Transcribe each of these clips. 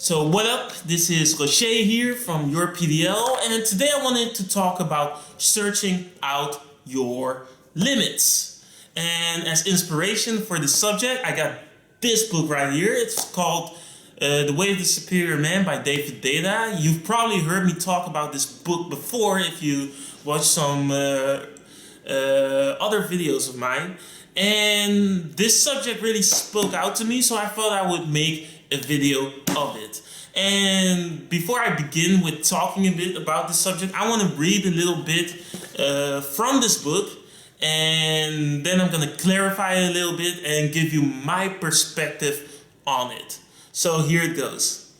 So what up, this is Rocher here from YourPdL, and today I wanted to talk about searching out your limits. And as inspiration for the subject, I got this book right here. It's called The Way of the Superior Man by David Data. You've probably heard me talk about this book before if you watch some other videos of mine. And this subject really spoke out to me, so I thought I would make a video of it. And before I begin with talking a bit about this subject, I want to read a little bit from this book, and then I'm going to clarify it a little bit and give you my perspective on it. So here it goes.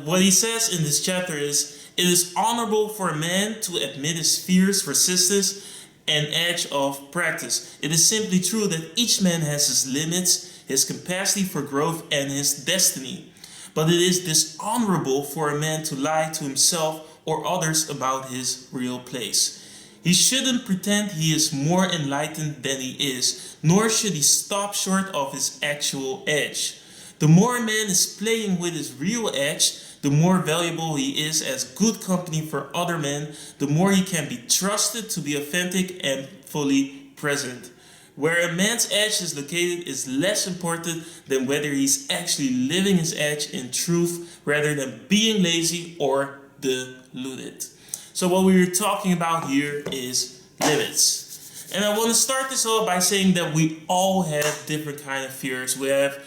What he says in this chapter is, "It is honorable for a man to admit his fears, resistance, and edge of practice. It is simply true that each man has his limits, his capacity for growth, and his destiny. But it is dishonorable for a man to lie to himself or others about his real place. He shouldn't pretend he is more enlightened than he is, nor should he stop short of his actual edge. The more a man is playing with his real edge, the more valuable he is as good company for other men, the more he can be trusted to be authentic and fully present. Where a man's edge is located is less important than whether he's actually living his edge in truth rather than being lazy or deluded." So what we were talking about here is limits. And I want to start this off by saying that we all have different kind of fears. We have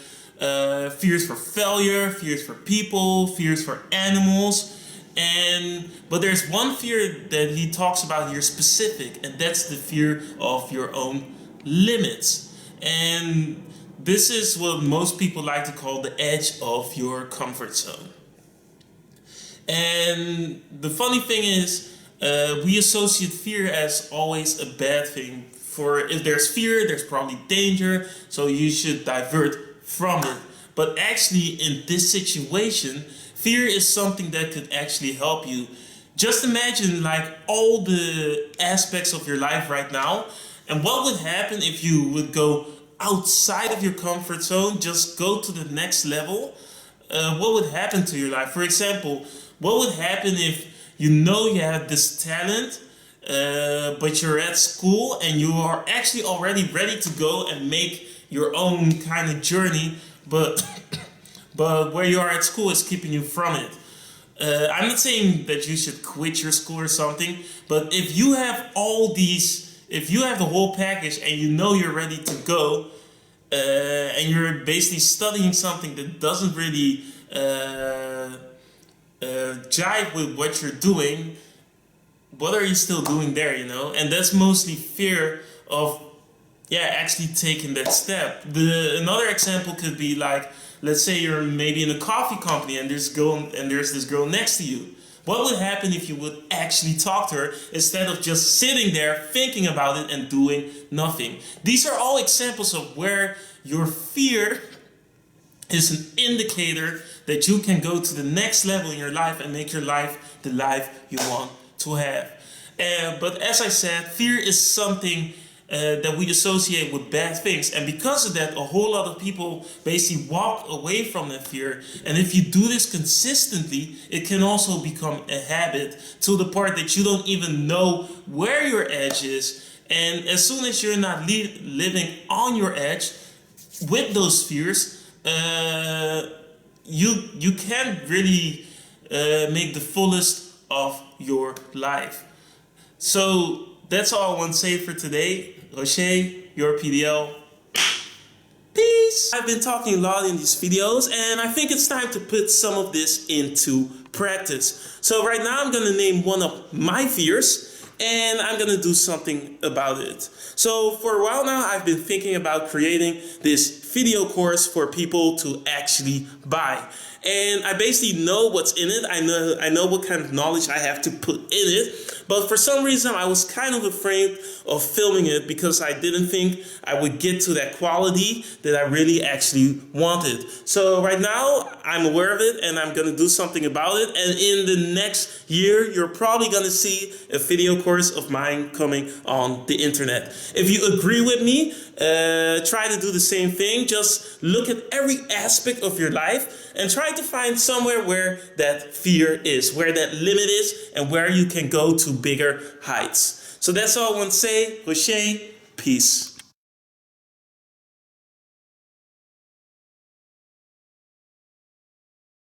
fears for failure, fears for people, fears for animals, but there's one fear that he talks about here specific, and that's the fear of your own limits. And this is what most people like to call the edge of your comfort zone. And the funny thing is, we associate fear as always a bad thing. For if there's fear, there's probably danger, so you should divert from it. But actually, in this situation, fear is something that could actually help you. Just imagine like all the aspects of your life right now, and what would happen if you would go outside of your comfort zone, just go to the next level? What would happen to your life? For example, what would happen if you know you have this talent, but you're at school and you are actually already ready to go and make your own kind of journey, but where you are at school is keeping you from it. I'm not saying that you should quit your school or something, but if you have if you have the whole package and you know you're ready to go, and you're basically studying something that doesn't really jive with what you're doing, what are you still doing there, you know? And that's mostly fear of actually taking that step. Another example could be like, let's say you're maybe in a coffee company and there's this girl next to you. What would happen if you would actually talk to her instead of just sitting there thinking about it and doing nothing? These are all examples of where your fear is an indicator that you can go to the next level in your life and make your life the life you want to have. But as I said, fear is something that we associate with bad things, and because of that, a whole lot of people basically walk away from that fear. And if you do this consistently, it can also become a habit to the part that you don't even know where your edge is. And as soon as you're not living on your edge with those fears, you can't really make the fullest of your life. So that's all I want to say for today. Rocher, YourPdL. Peace! I've been talking a lot in these videos, and I think it's time to put some of this into practice. So right now I'm going to name one of my fears, and I'm going to do something about it. So for a while now, I've been thinking about creating this video course for people to actually buy. And I basically know what's in it. I know what kind of knowledge I have to put in it. But for some reason, I was kind of afraid of filming it because I didn't think I would get to that quality that I really actually wanted. So right now, I'm aware of it and I'm going to do something about it. And in the next year, you're probably going to see a video course of mine coming on the internet. If you agree with me, try to do the same thing. everything. Just look at every aspect of your life and try to find somewhere where that fear is, where that limit is, and where you can go to bigger heights. So that's all I want to say. Rocher, peace.